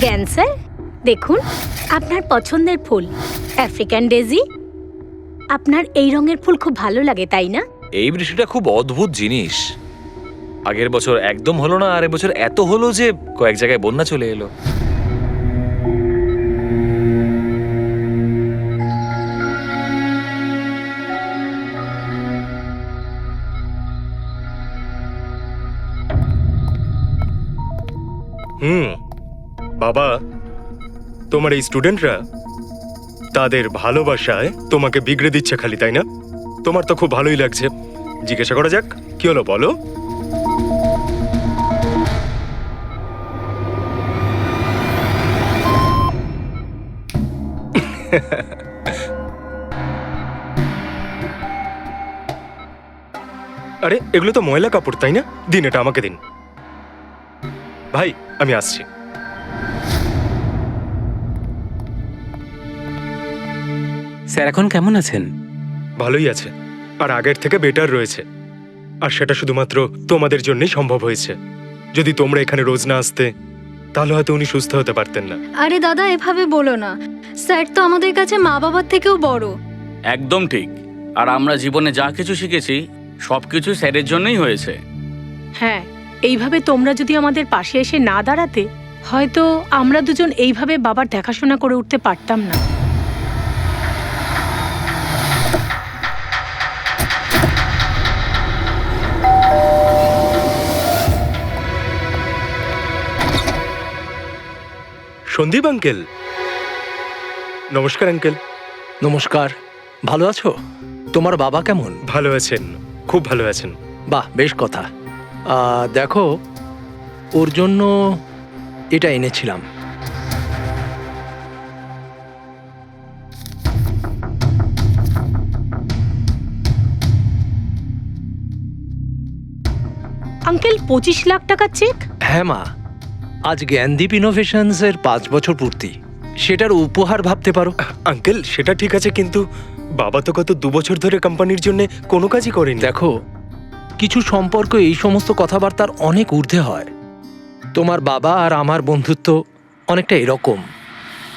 জ্ঞান স্যার, দেখুন আপনার পছন্দের ফুল আফ্রিকান ডেজি। আপনার এই রঙের ফুল খুব ভালো লাগে, তাই না? এই বৃষ্টিটা খুব অদ্ভুত জিনিস। আগের বছর একদম হলো না, আর এবছর এত হলো যে কয়েক জায়গায় বন্যা চলে এলো। বাবা, তোমার এই স্টুডেন্টরা তাদের ভালোবাসায় তোমাকে বিগড়ে দিচ্ছে খালি, তাই না? তোমার তো খুব ভালোই লাগছে। জিজ্ঞাসা করা যাক, কি হলো বলো? আরে এগুলো তো ময়লা কাপড়, তাই না? দিন, এটা আমাকে দিন। ভাই, আমি আসছি। স্যার এখন কেমন আছেন? ভালোই আছে, আর আগের থেকে বেটার রয়েছে। আর সেটা শুধুমাত্র তোমাদের জন্যই সম্ভব হয়েছে। যদি তোমরা এখানে রোজ না আসতে, তাহলে হয়তো উনি সুস্থ হতে পারতেন না। আরে দাদা, এভাবে বলো না। স্যার তো আমাদের কাছে মা বাবার থেকেও বড়। একদম ঠিক। আর আমরা জীবনে যা কিছু শিখেছি সবকিছু স্যারের জন্যই হয়েছে। হ্যাঁ, এইভাবে তোমরা যদি আমাদের পাশে এসে না দাঁড়াতে, হয়তো আমরা দুজন এইভাবে বাবার দেখাশোনা করে উঠতে পারতাম না। সন্দীপ আঙ্কেল, নমস্কার আঙ্কেল। নমস্কার। ভালো আছো? তোমার বাবা কেমন? ভালো আছেন, খুব ভালো আছেন। বাহ, বেশ কথা। দেখো, ওর জন্য এটা এনেছিলাম। আঙ্কেল, 25 লাখ টাকার চেক? হ্যাঁ মা, আজ জ্ঞানদীপ ইনোভেশনস এর 5 বছর পূর্তি। সেটার উপহার ভাবতে পারো। আঙ্কেল, সেটা ঠিক আছে, কিন্তু বাবা তো গত 2 বছর ধরে কোম্পানির জন্য কোনো কাজই করেনি। দেখো, কিছু সম্পর্ক এই সমস্ত কথাবার্তার অনেক ঊর্ধ্বে হয়। তোমার বাবা আর আমার বন্ধুত্ব অনেকটা এরকম।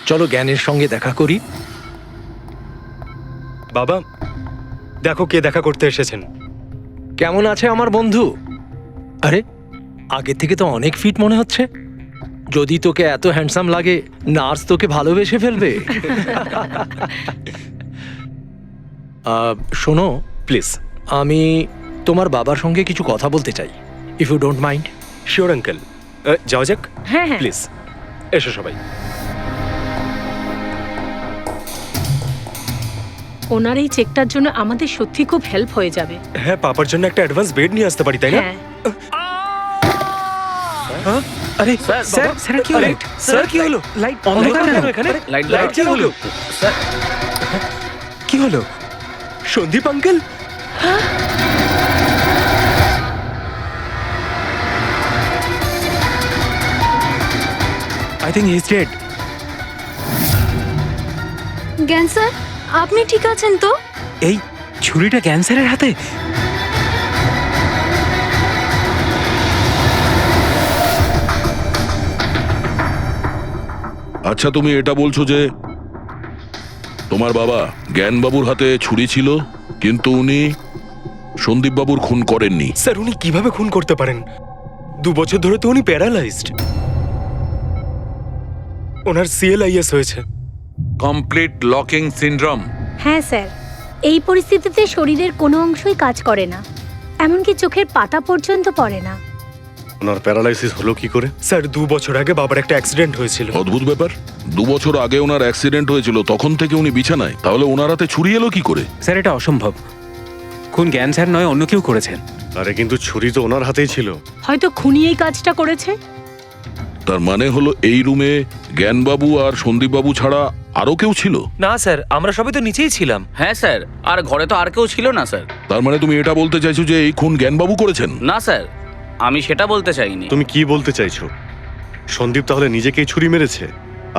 চলো জ্ঞানের সঙ্গে দেখা করি। বাবা, দেখো কে দেখা করতে এসেছেন। কেমন আছে আমার বন্ধু? আরে, আগে থেকে তো অনেক ফিট মনে হচ্ছে। যদি তোকে এত হ্যান্ডসাম লাগে, নার্স তোকে ভালোবেসে ফেলবে। শোনো প্লিজ। আমি তোমার বাবার সঙ্গে কিছু কথা বলতে চাই, if you don't mind. Sure uncle, যাওয়া যাক। হ্যাঁ হ্যাঁ। প্লিজ এসো সবাই। ওনার এই চেকটার জন্য আমাদের সত্যি খুব হেল্প হয়ে যাবে। হ্যাঁ, পাপার জন্য একটা অ্যাডভান্স বেড নিয়ে আসতে পারি, তাই না? হ্যাঁ। আরে স্যার, স্যার কি হলো? স্যার, কি হলো? লাইট অন্ধকার কেন এখানে? লাইট কি হলো? স্যার, কি হলো? Sandeep uncle? I think he is dead. Gyan sir, আপনি ঠিক আছেন তো? এই ছুরিটা ক্যান্সারের হাতে? আচ্ছা, তুমি এটা বলছো যে তোমার বাবা জ্ঞানবাবুর হাতে ছুরি ছিল, কিন্তু উনি সন্দীপবাবুর খুন করেননি? স্যার, উনি কিভাবে খুন করতে পারেন? 2 বছর ধরে তো উনি প্যারালাইজড। ওনার CLIS হয়েছে। Complete locking syndrome. হ্যাঁ স্যার, এই পরিস্থিতিতে শরীরের কোনো অংশই কাজ করে না, এমনকি চোখের পাতা পর্যন্ত পড়ে না। ওনার প্যারালাইসিস হলো কি করে? স্যার, 2 বছর আগে বাবার একটা অ্যাক্সিডেন্ট হয়েছিল। অদ্ভুত ব্যাপার। 2 বছর আগে ওনার অ্যাক্সিডেন্ট হয়েছিল, তখন থেকে উনি বিছানায়। তাহলে ওনার হাতে ছুরি এলো কি করে? স্যার, এটা অসম্ভব। খুন জ্ঞান স্যার নয়, অন্য কেউ করেছেন। আরে কিন্তু ছুরি তো ওনার হাতেই ছিল। হয়তো খুনি এই কাজটা করেছে। তার মানে হলো এই রুমে জ্ঞানবাবু আর সন্দীপবাবু ছাড়া আরো কেউ ছিল? না স্যার, আমরা সবাই তো নিচেই ছিলাম। হ্যাঁ স্যার, আর ঘরে তো আর কেউ ছিল না স্যার। তার মানে তুমি এটা বলতে চাইছো যে এই খুন জ্ঞানবাবু করেছেন? না স্যার, আমি সেটা বলতে চাইনি। তুমি কি বলতে চাইছো? সন্দীপ তাহলে নিজেকেই ছুরি মেরেছে,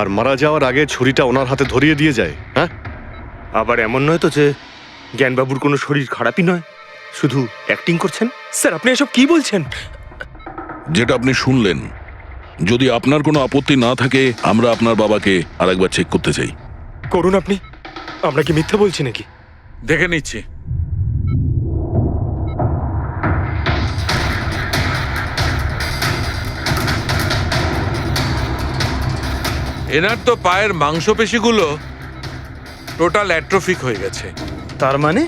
আর মারা যাওয়ার আগে ছুরিটা ওনার হাতে ধরিয়ে দিয়ে যায়? হ্যাঁ, আবার এমন নয় তো যে জ্ঞানবাবুর কোনো শরীর খারাপই নয়, শুধু অ্যাক্টিং করছেন? স্যার, আপনি এসব কি বলছেন? যেটা আপনি শুনলেন যদি আপনার কোনো আপত্তি না থাকে আমরা আপনার বাবাকে আরেকবার চেক করতে চাই। করুন আপনি। আমরা কি মিথ্যা বলছি নাকি? দেখে নিচ্ছি। এনার তো পায়ের মাংসপেশিগুলো টোটাল অ্যাট্রোফিক হয়ে গেছে। তার মানে?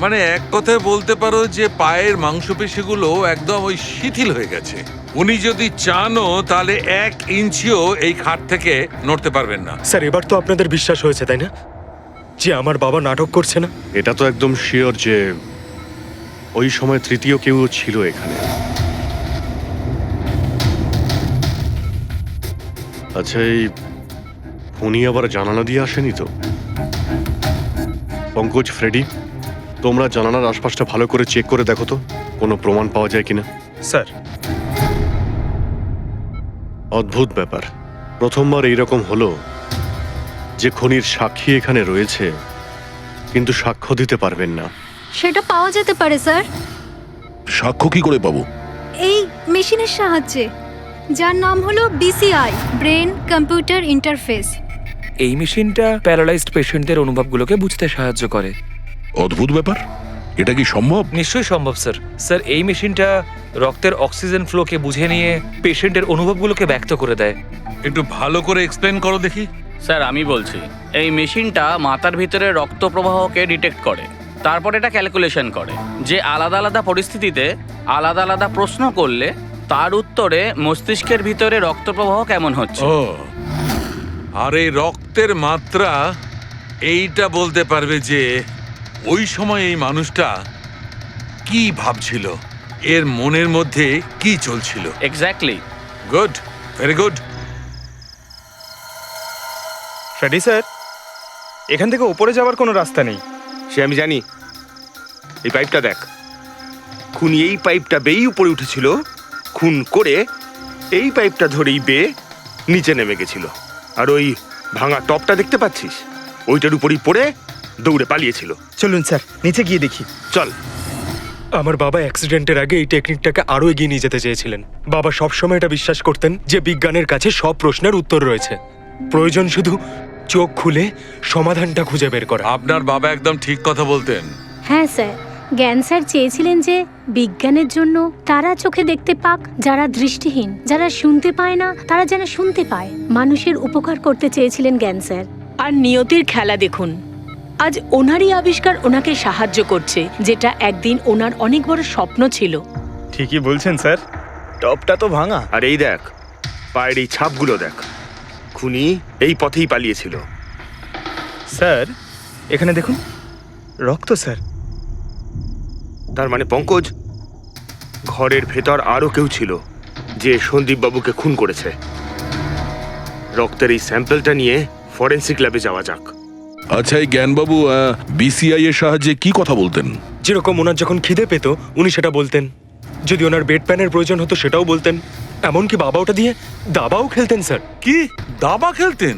মানে এক কথায় বলতে পারো যে পায়ের মাংসপেশিগুলো একদম ওই শিথিল হয়ে গেছে। উনি যদি চানও তাহলে 1 ইঞ্চিও এই খাট থেকে নড়তে পারবেন না। স্যার, এবার তো আপনাদের বিশ্বাস হয়েছে তাই না, যে আমার বাবা নাটক করছে না? এটা তো একদম শিওর যে ওই সময় তৃতীয় কেউ ছিল এখানে। আচ্ছা, এই উনি আবার জানালা দিয়ে আসেনি তো? পঙ্কজ, ফ্রেডি, তোমরা জানালার আশপাশটা ভালো করে চেক করে দেখো তো কোনো প্রমাণ পাওয়া যায় কিনা। স্যার, অদ্ভুত ব্যাপার, প্রথমবার এইরকম হলো যে খুনির সাক্ষী এখানে রয়েছে কিন্তু সাক্ষ্য দিতে পারবেন না। সেটা পাওয়া যেতে পারে স্যার, সাক্ষ্য কি করে পাবো? এই মেশিনের সাহায্যে, যার নাম হলো বিসিআই, ব্রেন কম্পিউটার ইন্টারফেস। এই মেশিনটা প্যারালাইজড পেশেন্টদের অনুভবগুলোকে বুঝতে সাহায্য করে। অদ্ভুত ব্যাপার, এটা কি সম্ভব? নিশ্চয়ই সম্ভব স্যার। স্যার, এই মেশিনটা রক্তের অক্সিজেন ফ্লোকে বুঝে নিয়ে পেশেন্টের অনুভবগুলোকে ব্যক্ত করে দেয়। একটু ভালো করে এক্সপ্লেন করো দেখি। স্যার আমি বলছি, এই মেশিনটা মাথার ভিতরে রক্ত প্রবাহকে ডিটেক্ট করে, তারপর এটা ক্যালকুলেশন করে যে আলাদা আলাদা পরিস্থিতিতে আলাদা আলাদা প্রশ্ন করলে তার উত্তরে মস্তিষ্কের ভিতরে রক্ত প্রবাহ কেমন হচ্ছে। ও, আর এই রক্তের মাত্রা এইটা বলতে পারবে যে ওই সময় এই মানুষটা কি ভাবছিল, এর মনের মধ্যে কি চলছিল। Exactly. Good, very good. Freddie sir, এখান থেকে উপরে যাওয়ার কোনো রাস্তা নেই। সে আমি জানি। এই পাইপটা দেখ, খুনি এই পাইপটা বেয়েই উপরে উঠেছিল, খুন করে এই পাইপটা ধরেই বেয়ে নিচে নেমে গেছিল। আর ওই ভাঙা টপটা দেখতে পাচ্ছিস, ওইটার উপরই পড়ে দৌড়ে পালিয়েছিল। চলুন স্যার, নিচে গিয়ে দেখি। চল। আমার বাবা অ্যাক্সিডেন্টের আগে এই টেকনিকটাকে আরো এগিয়ে নিয়ে যেতে চেয়েছিলেন। বাবা সবসময় এটা বিশ্বাস করতেন যে বিজ্ঞানের কাছে সব প্রশ্নের উত্তর রয়েছে, প্রয়োজন শুধু চোখ খুলে সমাধানটা খুঁজে বের করা। আপনার বাবা একদম ঠিক কথা বলতেন। হ্যাঁ স্যার, জ্ঞান স্যার চেয়েছিলেন যে বিজ্ঞানের জন্য তারা চোখে দেখতে পাক যারা দৃষ্টিহীন, যারা শুনতে পায় না তারা যেন শুনতে পায়। মানুষের উপকার করতে চেয়েছিলেন জ্ঞান স্যার। আর নিয়তির খেলা দেখুন, আজ ওনারই আবিষ্কার ওনাকে সাহায্য করছে, যেটা একদিন ওনার অনেক বড় স্বপ্ন ছিল। ঠিকই বলছেন স্যার, টপটা তো ভাঙা। আর এই দেখ, পায়ের এই ছাপগুলো দেখ, খুনি এই পথেই পালিয়েছিল। স্যার, এখানে দেখুন, রক্ত স্যার। তার মানে পঙ্কজ, ঘরের ভেতর আরো কেউ ছিল যে সন্দীপ বাবুকে খুন করেছে। রক্তের এই স্যাম্পলটা নিয়ে ফরেন্সিক ল্যাবে যাওয়া যাক। আচ্ছা, এই জ্ঞানবাবু বিসিআই এর সাহায্যে কি কথা বলতেন? যেরকম ওনার যখন খিদে পেত উনি সেটা বলতেন, যদি ওনার বেড প্যানের প্রয়োজন হতো সেটাও বলতেন, এমনকি বাবা ওটা দিয়ে দাবাও খেলতেন স্যার। কি দাবা খেলতেন?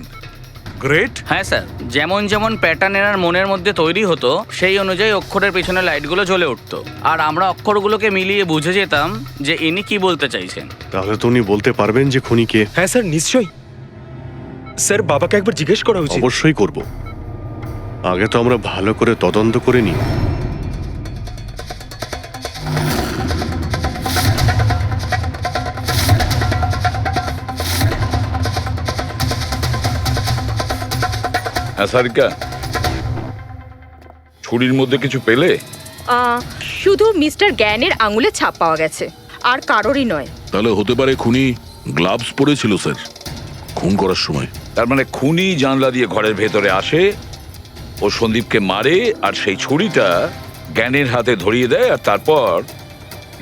গ্রেট। হ্যাঁ স্যার, যেমন যেমন প্যাটার্ন এনার মনের মধ্যে তৈরি হতো সেই অনুযায়ী অক্ষরের পেছনে লাইটগুলো জ্বলে উঠতো, আর আমরা অক্ষরগুলোকে মিলিয়ে বুঝে যেতাম যে ইনি কি বলতে চাইছেন। তাহলে তো উনি বলতে পারবেন যে খুনি কে। হ্যাঁ স্যার, নিশ্চয়ই। স্যার, বাবাকে একবার জিজ্ঞেস করা উচিত। অবশ্যই করব, আগে তো আমরা ভালো করে তদন্ত করে নিই। সারিকা, ছুরির মধ্যে কিছু পেলে? শুধু মিস্টার জ্ঞানের আঙুলে ছাপ পাওয়া গেছে, আর কারোরই নয়। তাহলে হতে পারে খুনি গ্লাভস পরেছিল স্যার খুন করার সময়। তার মানে খুনি জানলা দিয়ে ঘরের ভেতরে আসে, ও সন্দীপকে মারে, আর সেই ছুরিটা জ্ঞানের হাতে ধরিয়ে দেয়, আর তারপর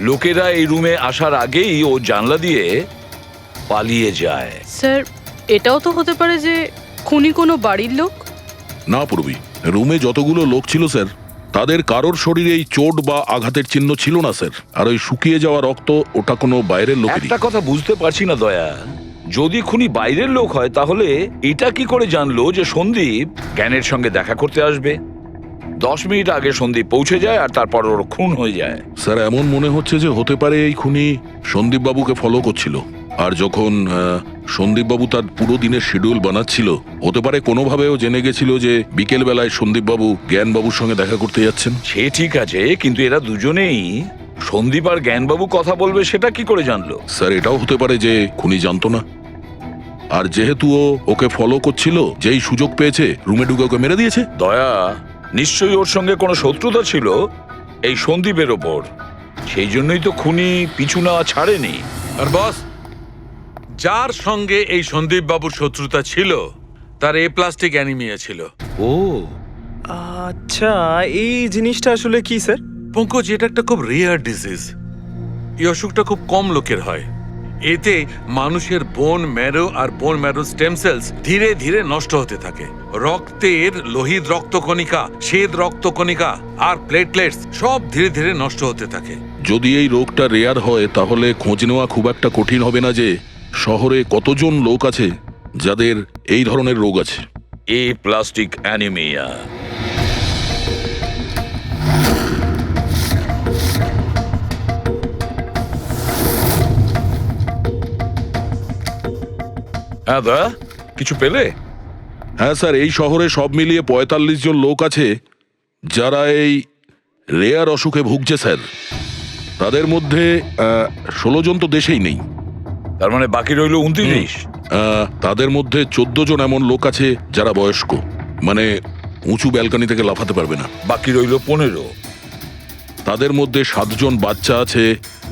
লোকেরা এই রুমে আসার আগেই ও জানলা দিয়ে পালিয়ে যায়। স্যার, এটাও তো হতে পারে যে খুনি কোনো বাড়ির লোক। না পূর্বী, রুমে যতগুলো লোক ছিল স্যার, তাদের কারোর শরীরেই চোট বা আঘাতের চিহ্ন ছিল না স্যার। আর ওই শুকিয়ে যাওয়া রক্ত, ওটা কোনো বাইরের লোকেরই। একটা কথা বুঝতে পারছি না দয়া, যদি খুনি বাইরের লোক হয় তাহলে এটা কি করে জানলো যে সন্দীপ জ্ঞানের সঙ্গে দেখা করতে আসবে? 10 মিনিট আগে সন্দীপ পৌঁছে যায় আর তারপর ওর খুন হয়ে যায়। স্যার, এমন মনে হচ্ছে যে হতে পারে এই খুনি সন্দীপ বাবুকে ফলো করছিল। আর যখন সন্দীপবাবু তার পুরো দিনের শিডিউল বানাচ্ছিল, হতে পারে কোনোভাবেও জেনে গেছিল যে বিকেল বেলায় সন্দীপবাবু জ্ঞানবাবুর সঙ্গে দেখা করতে যাচ্ছেন। সে ঠিক আছে, কিন্তু এরা দুজনেই সন্দীপ আর জ্ঞানবাবু কথা বলবে সেটা কি করে জানলো? স্যার, এটাও হতে পারে যে খুনি জানতো না, আর যেহেতু ও ওকে ফলো করছিল, যেই সুযোগ পেয়েছে রুমে ঢুকে ওকে মেরে দিয়েছে। দয়া নিশ্চয়ই ওর সঙ্গে কোনো শত্রুতা ছিল এই সন্দীপের ওপর, সেই জন্যই তো খুনি পিছু না ছাড়েনি। আর বস, যার সঙ্গে এই সন্দীপ বাবুর শত্রুতা ছিল তার এ প্লাস্টিক অ্যানিমিয়া ছিল। ও আচ্ছা, এই জিনিসটা আসলে কি স্যার? পঙ্কজ, এটা একটা খুব রেয়ার ডিজিজ। এই অসুখটা খুব কম লোকের হয়। এতে মানুষের বোন ম্যারো আর বোন ম্যারো স্টেম সেলস ধীরে ধীরে নষ্ট হতে থাকে। রক্তের লোহিত রক্তকণিকা, শ্বেত রক্তকণিকা আর প্লেটলেটস সব ধীরে ধীরে নষ্ট হতে থাকে। যদি এই রোগটা রেয়ার হয়, তাহলে খোঁজ নেওয়া খুব একটা কঠিন হবে না যে শহরে কতজন লোক আছে যাদের এই ধরনের রোগ আছে। এ প্লাস্টিক অ্যানিমিয়া। হ্যাঁ দা, কিছু পেলে? হ্যাঁ স্যার, এই শহরে সব মিলিয়ে ৪৫ জন লোক আছে যারা এই রেয়ার অসুখে ভুগছে স্যার। তাদের মধ্যে ১৬ জন তো দেশেই নেই। তার মানে বাকি রইল ২৯। তাদের মধ্যে ১৪ জন এমন লোক আছে যারা বয়স্ক, মানে উঁচু ব্যালকনি থেকে লাফাতে পারবে না। বাকি রইল ১৫। তাদের মধ্যে ৭ জন বাচ্চা আছে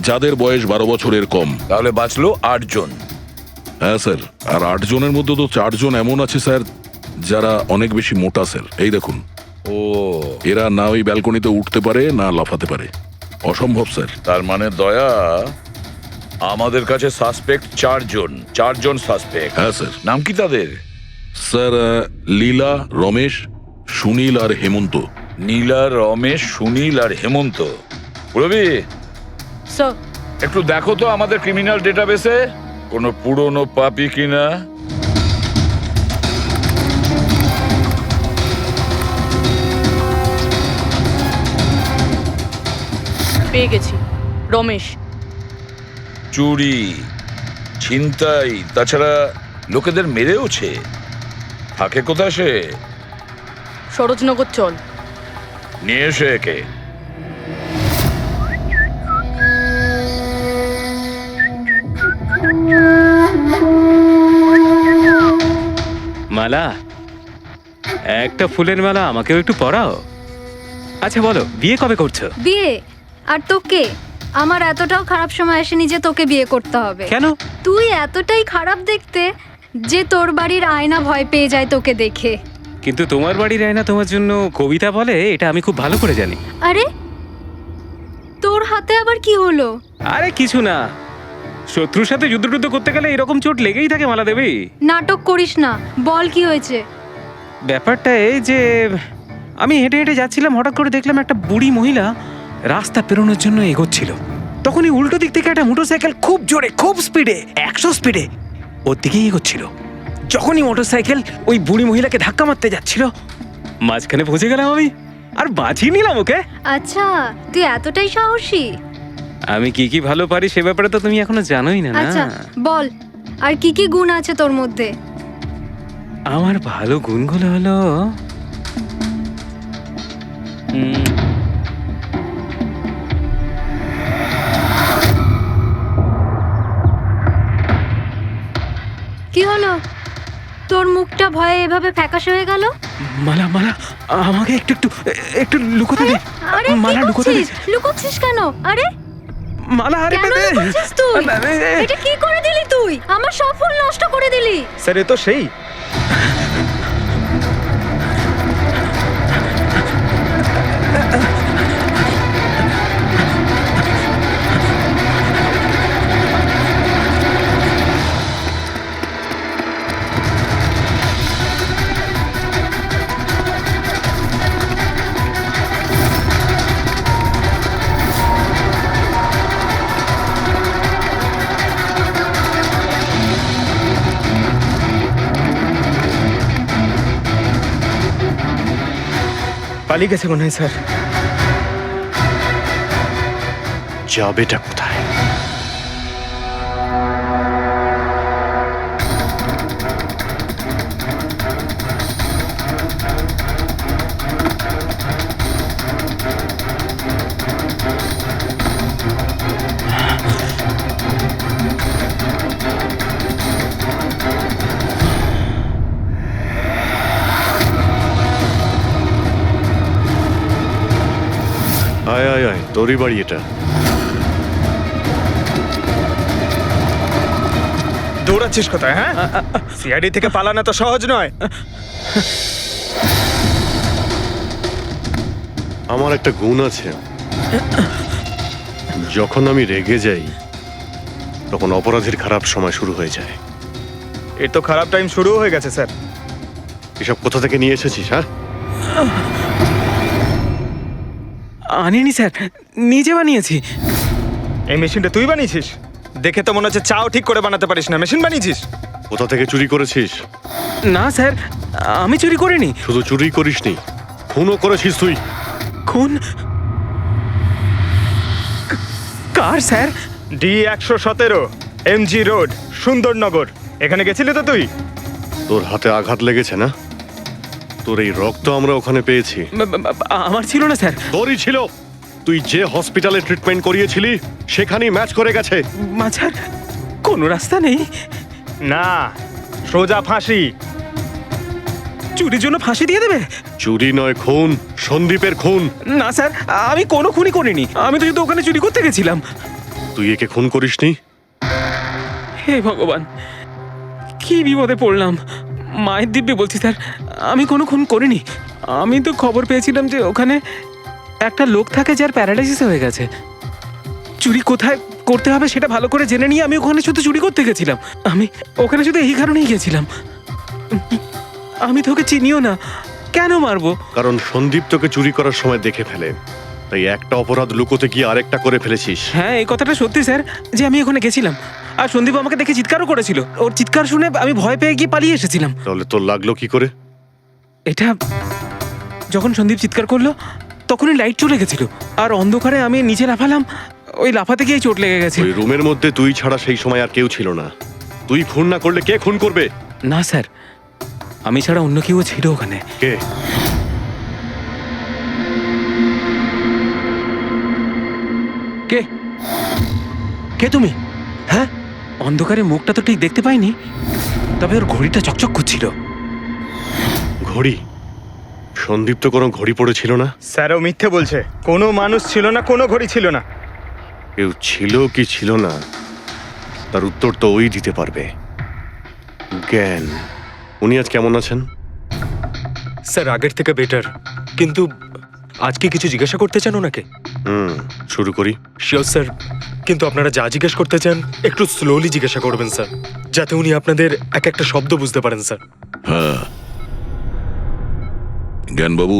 যাদের বয়স ১২ বছরের কম। তাহলে বাঁচলো ৮ জন। হ্যাঁ স্যার, আর ৮ জনের মধ্যে তো ৪ জন এমন আছে স্যার যারা অনেক বেশি মোটা স্যার। এই দেখুন, ও, এরা না ওই ব্যালকনিতে উঠতে পারে না লাফাতে পারে। অসম্ভব স্যার। তার মানে দয়া, আমাদের কাছে সাসপেক্ট ৪ জন সাসপেক্ট। হ্যাঁ স্যার। নাম কি তাদের? স্যার, লীলা, রমেশ, সুনীল আর হেমন্ত। নীলা, রমেশ, সুনীল আর হেমন্ত। রবি, স্যার, একটু দেখো তো আমাদের ক্রিমিনাল ডেটাবেসে কোনো পুরনো পাপি কিনা। পেয়ে গেছি। রমেশ। চুরি, ছিনতাই, তাছাড়া লোকেদের মেরেওছে। থাকে কোথায় সে? সরোজনগর চল। নিয়ে এসে একে। মালা, একটা ফুলের মালা আমাকেও একটু পরাও। আচ্ছা বলো, বিয়ে কবে করছো? বিয়ে? আর তোকে? আমার এতটাও খারাপ সময় আসেনি যে তোকে বিয়ে করতে হবে। কেন? তুই এতটাই খারাপ দেখতে যে তোর বাড়ির আয়না ভয় পেয়ে যায় তোকে দেখে। কিন্তু তোমার বাড়ির আয়না তোমার জন্য কবিতা বলে, এটা আমি খুব ভালো করে জানি। আরে, তোর হাতে আবার কি হলো? আরে কিছু না, শত্রুর সাথে যুদ্ধ করতে গেলে এরকম চোট লেগেই থাকে মালা দেবী। নাটক করিস না, বল কি হয়েছে? ব্যাপারটা এই যে আমি হেঁটে হেঁটে যাচ্ছিলাম, হঠাৎ করে দেখলাম একটা বুড়ি মহিলা রাস্তা পেরোনোর জন্য এগোচ্ছিল। তখনই উল্টো দিক থেকে একটা মোটরসাইকেল খুব জোরে, খুব স্পিডে, ১০০ স্পিডে ওর দিকেই এগোচ্ছিল। যখনই মোটরসাইকেল ওই বুড়ি মহিলাকে ধাক্কা মারতে যাচ্ছিল, মাঝখানে পৌঁছে গেলাম আমি আর বাঁচিয়ে নিলাম ওকে। আচ্ছা, তুই এতটাই সাহসী? আমি কি কি ভালো পারি সে ব্যাপারে তো তুমি এখনো জানোই না। আচ্ছা বল, আর কি কি গুণ আছে তোর মধ্যে? আমার ভালো গুণগুলো হলো কি হলো? তোর মুখটা ভয়ে এভাবে ফ্যাকাশে হয়ে গেল? মালা, মালা আমাকে একটু একটু একটু লুকোতে দে। আরে মালা, লুকোতে দে। লুকোচ্ছিস কেন? আরে মালা, আরে কেন লুকোচ্ছিস তুই? এটা কি করে দিলি তুই? আমার সব ফুল নষ্ট করে দিলি। স্যার, এ তো সেই। পালিয়ে গেছে মনে হয় স্যার। যাবেটা কোথায়? আয় আয় আয়, তোরই বাড়ি এটা। দৌড়াচ্ছিস কোথায়? হ্যাঁ, সিআইডি থেকে পালানো তো সহজ নয়। আমার একটা গুণ আছে, যখন আমি রেগে যাই তখন অপরাধীর খারাপ সময় শুরু হয়ে যায়। এর তো খারাপ টাইম শুরু হয়ে গেছে স্যার। এসব কোথা থেকে নিয়ে এসেছিস? হ্যাঁ, আনিনি স্যার, নিজে বানিয়েছি। এই মেশিনটা তুই বানিয়েছিস? দেখে তো মনে হচ্ছে চাও ঠিক করে বানাতে পারিস না, মেশিন বানিয়েছিস। কোথা থেকে চুরি করেছিস? না স্যার, আমি চুরি করিনি। শুধু চুরি করিসনি, খুনও করেছিস তুই। খুন? কার sir? D117 MG road, Sundarnagar. এখানে গেছিলি তো তুই? তোর হাতে আঘাত লেগেছে না? তোর এই রক্ত আমরা ওখানে পেয়েছি। আমার ছিল না স্যার। তোরই ছিল। তুই যে হসপিটালে ট্রিটমেন্ট করিয়েছিলি সেখানেই ম্যাচ করে গেছে। মাঝার কোনো রাস্তা নেই? না, সোজা ফাঁসি। চুরির জন্য ফাঁসি দিয়ে দেবে? চুরি নয়, খুন, সন্দীপের খুন। না স্যার, আমি কোনো খুনই করিনি। আমি তো শুধু ওখানে চুরি করতে গেছিলাম। তুই একে খুন করিসনি? হে ভগবান, কি বিপদে পড়লাম। মায়ের দিব্যি বলছি স্যার, আমি কোনো খুন করিনি। আমি তো খবর পেয়েছিলাম যে ওখানে একটা লোক থাকে যার প্যারালাইসিস হয়ে গেছে। চুরি কোথায় করতে হবে সেটা ভালো করে জেনে নিয়ে আমি ওখানে শুধু চুরি করতে গেছিলাম। আমি ওখানে শুধু এই কারণেই গেছিলাম। আমি তোকে চিনিও না, কেন মারবো? কারণ সন্দীপ তোকে চুরি করার সময় দেখে ফেলে, তাই একটা অপরাধ লুকোতে গিয়ে আরেকটা করে ফেলেছিস। হ্যাঁ, এই কথাটা সত্যি স্যার যে আমি ওখানে গেছিলাম। আর সন্দীপ আমাকে দেখে চিৎকারও করেছিল। ওর চিৎকার শুনে আমি ভয় পেয়ে গিয়ে পালিয়ে এসেছিলাম। তাহলে তোর লাগলো কি করে? এটা যখন সন্দীপ চিৎকার করলো তখনই লাইট চলে গেছিল, আর অন্ধকারে আমি নিচে লাফালাম। ওই লাফাতে গিয়ে চোট লেগে গেছে। ওই রুমের মধ্যে তুই ছাড়া সেই সময় আর কেউ ছিল না। তুই খুন না করলে কে খুন করবে? না স্যার, আমি ছাড়া অন্য কেউ ছিল ওখানে। কে? কে কে তুমি? হ্যাঁ, অন্ধকারে মুখটা তো ঠিক দেখতে পাইনি, তবে ওর ঘড়িটা চকচক করছিল। ঘড়ি? সন্দীপ তো কোনো ঘড়ি পড়েছিল না। স্যারও মিথ্যে বলছে। কোনো মানুষ ছিল না, কোনো ঘড়ি ছিল না। কেউ ছিল কি ছিল না তার উত্তর তো ওই দিতে পারবে। জ্ঞান, উনি আজ কেমন আছেন? স্যার আগের থেকে বেটার, কিন্তু আজকে কিছু জিজ্ঞাসা করতে চান ওনাকে? শুরু করি। শিওর স্যার, কিন্তু আপনারা যা জিজ্ঞেস করতে চান একটু স্লোলি জিজ্ঞাসা করবেন স্যার, যাতে উনি আপনাদের এক একটা শব্দ বুঝতে পারেন স্যার। হ্যাঁ, জ্ঞানবাবু,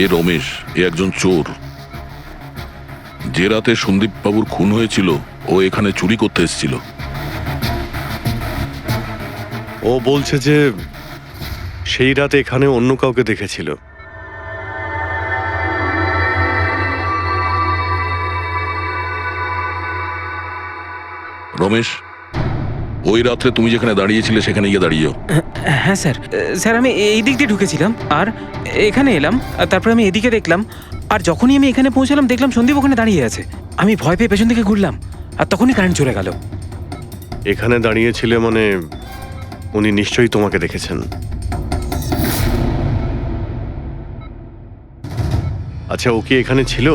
এ রমেশ, এ একজন চোর। যে রাতে সন্দীপ বাবুর খুন হয়েছিল ও এখানে চুরি করতে এসেছিল। ও বলছে যে সেই রাতে এখানে অন্য কাউকে দেখেছিল। রমেশ, ওই রাত্রে তুমি যেখানে দাঁড়িয়েছিলে সেখানে গিয়ে দাঁড়িয়েও। হ্যাঁ স্যার, স্যার আমি এই দিক দিয়ে ঢুকেছিলাম আর এখানে এলাম, আর তারপর আমি এদিকে দেখলাম, আর যখনই আমি এখানে পৌঁছালাম দেখলাম সন্দীপ ওখানে দাঁড়িয়ে আছে। আমি ভয় পেয়ে পেছন দিকে ঘুরলাম আর তখনই কারেন্ট চলে গেল। এখানে দাঁড়িয়েছিলে মানে উনি নিশ্চয়ই তোমাকে দেখেছেন। আচ্ছা, ও কি এখানে ছিল?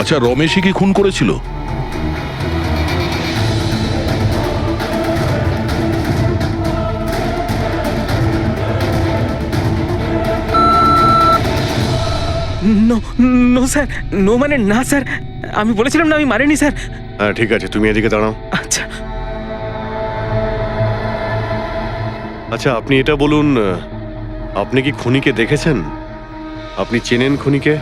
আচ্ছা, রমেশই কি খুন করেছিল? নো নো স্যার, নো মানে না স্যার, আমি বলেছিলাম না আমি মারিনি স্যার। হ্যাঁ ঠিক আছে, তুমি এদিকে দাঁড়াও। আচ্ছা আচ্ছা, আপনি এটা বলুন, আপনি কি খুনিকে দেখেছেন? আপনি চেনেন খুনিকে?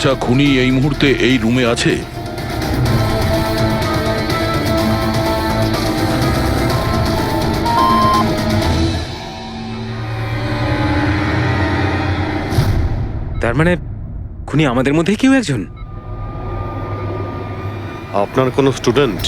আচ্ছা, খুনি এই মুহূর্তে এই রুমে আছে? তার মানে খুনি আমাদের মধ্যে কেউ একজন। আপনার কোনো স্টুডেন্ট?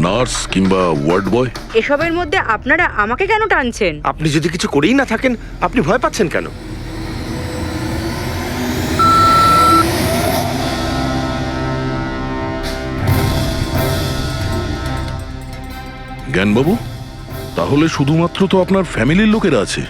নার্স কিংবা ওয়ার্ড বয়? এসবের মধ্যে আপনারা আমাকে কেন টানছেন? আপনি যদি কিছু করেই না থাকেন, আপনি ভয় পাচ্ছেন কেন? জ্ঞানবাবু, তাহলে শুধুমাত্র তো আপনার ফ্যামিলির লোকেরা আছে।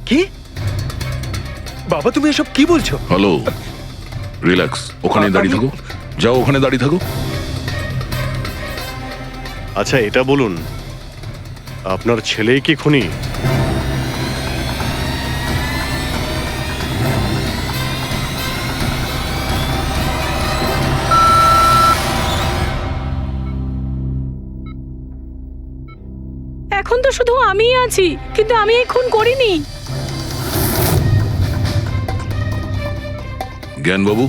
কি বাবা, তুমি এসব কি বলছো? হ্যালো, রিল্যাক্স, ওখানে দাঁড়িয়ে থাকো। যাও, ওখানে দাঁড়িয়ে থাকো। আচ্ছা, এটা বলুন, আপনার ছেলেই কি খুনি? এখন তো শুধু আমিই আছি, কিন্তু আমি এই খুন করিনি। জ্ঞানবাবু,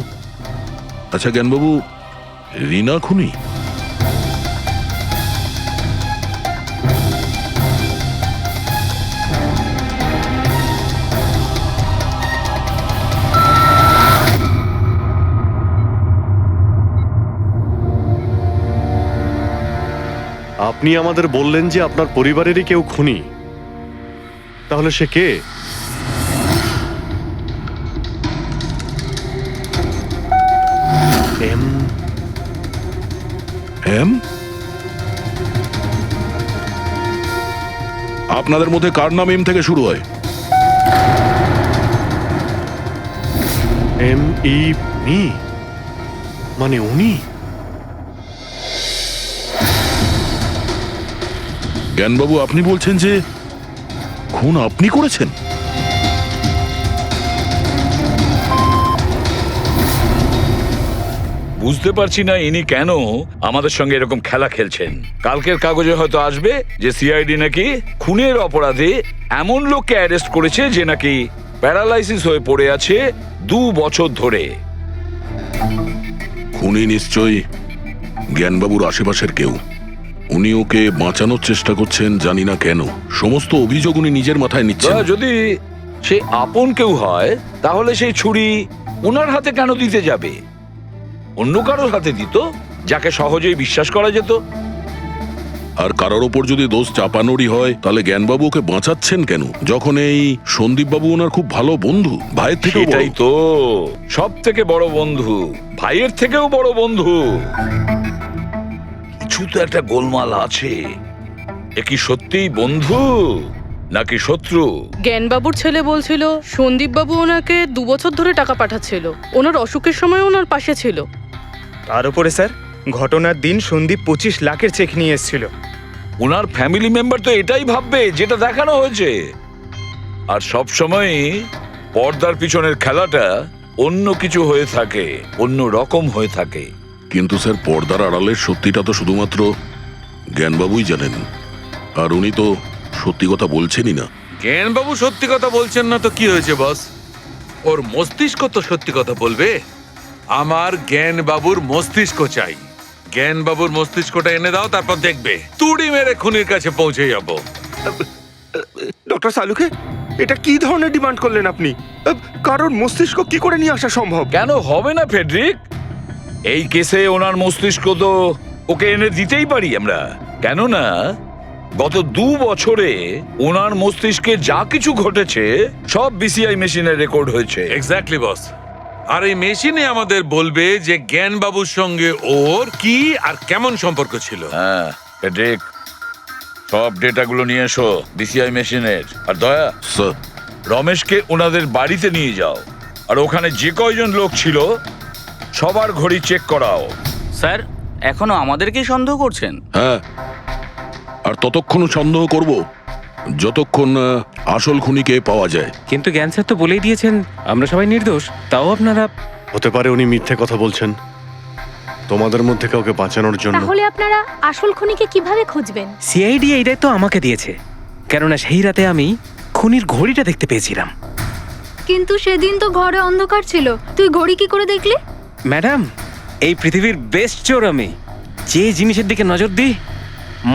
আচ্ছা জ্ঞানবাবু, রিনা খুনি? আপনি আমাদের বললেন যে আপনার পরিবারেরই কেউ খুনি। তাহলে সে কে? M M? আপনাদের মধ্যে কার নাম এম থেকে শুরু হয়? এম ই মি, মানে উনি? জ্ঞানবাবু, আপনি বলছেন যে খুন আপনি করেছেন? বুঝতে পারছি না ইনি কেন আমাদের সঙ্গে এরকম খেলা খেলছেন। কালকের কাগজে হয়তো আসবে যে সিআইডি নাকি খুনের অপরাধে এমন লোককে অ্যারেস্ট করেছে যে নাকি প্যারালাইসিস হয়ে পড়ে আছে 2 বছর ধরে। খুনি নিশ্চয়ই জ্ঞানবাবুর আশেপাশের কেউ। উনি ওকে বাঁচানোর চেষ্টা করছেন, জানি না কেন। সমস্ত অভিযোগ উনি নিজের মাথায় নিচ্ছেন। যদি সে আপন কেউ হয় তাহলে সেই ছুরি ওনার হাতে কেন দিতে যাবে? অন্য কারোর হাতে দিত, যাকে সহজেই বিশ্বাস করা যেত। আর কারোর ওপর যদি দোষ চাপানোরই হয়, তাহলে জ্ঞানবাবু ওকে বাঁচাচ্ছেন কেন, যখন এই সন্দীপবাবু ওনার খুব ভালো বন্ধু, ভাইয়ের থেকে? এটাই তো, সব থেকে বড় বন্ধু, ভাইয়ের থেকেও বড় বন্ধু। কিছু তো একটা গোলমাল আছে। এ কি সত্যিই বন্ধু নাকি শত্রু? জ্ঞানবাবুর ছেলে বলছিল সন্দীপবাবু ওনাকে 2 বছর ধরে টাকা পাঠাচ্ছিল, ওনার অসুখের সময় ওনার পাশে ছিল। তার উপরে স্যার, ঘটনার দিন সন্দীপ 25 লাখের চেক নিয়ে এসেছিল। ওনার ফ্যামিলি মেম্বার তো এটাই ভাববে যেটা দেখানো হয়েছে। আর সব সময় পর্দার পিছনের খেলাটা অন্য কিছু হয়ে থাকে, অন্য রকম হয়ে থাকে। কিন্তু স্যার, পর্দার আড়ালের সত্যিটা তো শুধুমাত্র জ্ঞানবাবুই জানেন, আর উনি তো সত্যি কথা বলছেনই না। জ্ঞানবাবু সত্যি কথা বলছেন না তো কি হয়েছে বস? ওর মস্তিষ্ক তো সত্যি কথা বলবে। আমার জ্ঞানবাবুর মস্তিষ্ক চাই। জ্ঞানবাবুর মস্তিষ্কটা এনে দাও, তারপর দেখবে তুড়ি মেরে খুনির কাছে পৌঁছে যাব। ডক্টর সালুকে, এটা কি ধরনের ডিমান্ড করলেন আপনি? কারণ মস্তিষ্ক কি করে নিয়ে আসা সম্ভব? কেন হবে না ফেডরিক? এই কেসে ওনার মস্তিষ্ক তো ওকে এনে দিতেই পারি আমরা। কেননা গত 2 বছরে ওনার মস্তিষ্কে যা কিছু ঘটেছে সব বিসিআই মেশিনে রেকর্ড হয়েছে। এক্স্যাক্টলি বস। আর এই মেশিনে আমাদের বলবে যে জ্ঞান বাবুর সঙ্গে ওর কি আর কেমন সম্পর্ক ছিল। হ্যাঁ ফেডরিক, সব ডেটাগুলো নিয়ে এসো বিসিআই মেশিনের। আর দয়া, রমেশকে ওনাদের বাড়িতে নিয়ে যাও, আর ওখানে যে কয়জন লোক ছিল সবার ঘড়ি চেক করাও। স্যার, এখনো আমাদেরকেই সন্দেহ করছেন? হ্যাঁ, আর ততক্ষণ সন্দেহ করব যতক্ষণ না আসল খুনিকে পাওয়া যায়। কিন্তু জ্ঞান স্যার তো বলেই দিয়েছেন আমরা সবাই নির্দোষ, তাও আপনারা। হতে পারে উনি মিথ্যে কথা বলছেন তোমাদের মধ্যে কাউকে বাঁচানোর জন্য। তাহলে আপনারা আসল খুনিকে কিভাবে খুঁজবেন? সিআইডি এই দায়িত্ব আমাকে দিয়েছে, কেননা সেই রাতে আমি খুনির ঘড়িটা দেখতে পেয়েছিলাম। কিন্তু সেদিন তো ঘরে অন্ধকার ছিল, তুই ঘড়ি কি করে দেখলি? ম্যাডাম, এই পৃথিবীর বেস্ট চোর আমি। যে জিনিসের দিকে নজর দিই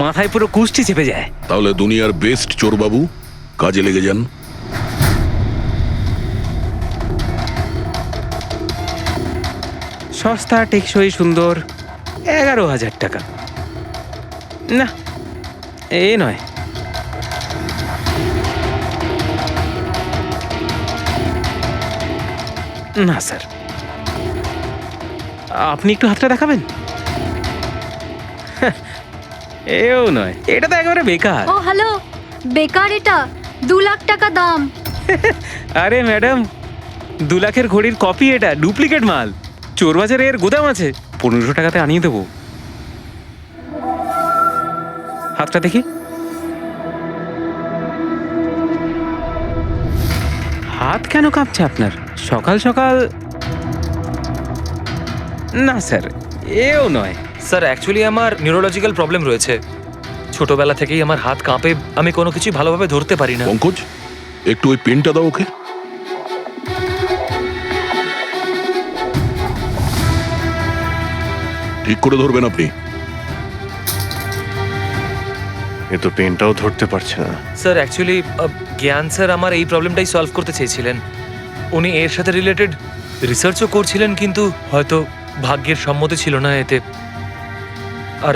মাথায় পুরো কুষ্টি চেপে যায়। তাহলে দুনিয়ার বেস্ট চোরবাবু, কাজে লেগে যান। সস্তা, টেকসই, সুন্দর, 11,000 টাকা। না, এ নয়। না স্যার, আপনি একটু হাতটা দেখাবেন? এও নয়, এটা তো একেবারে বেকার। ও হ্যালো, বেকার এটা, 2 লাখ টাকা দাম। আরে ম্যাডাম, 2 লাখের ঘড়ির কপি, এটা ডুপ্লিকেট মাল। চোরবাজারে এর গোদাম আছে, 1500 টাকাতে আনিয়ে দেবো। হাতটা দেখি। হাত কেন কাঁপছে আপনার সকাল সকাল? না স্যার, এও নয়। স্যার, অ্যাকচুয়ালি আমার নিউরোলজিক্যাল প্রবলেম রয়েছে। ছোটবেলা থেকেই আমার হাত কাঁপে, আমি কোনো কিছু ভালোভাবে ধরতে পারি না। পঙ্কজ, একটু ওই পেনটা দাও ওকে। ঠিক করে ধরবেন আপনি। এ তো পেনটাও ধরতে পারছে না। স্যার, অ্যাকচুয়ালি জ্ঞান স্যার আমার এই প্রবলেমটাই সলভ করতে চেয়েছিলেন। উনি এর সাথে রিলেটেড রিসার্চও করছিলেন, কিন্তু হয়তো ভাগ্যের সম্মতি ছিল না এতে। আর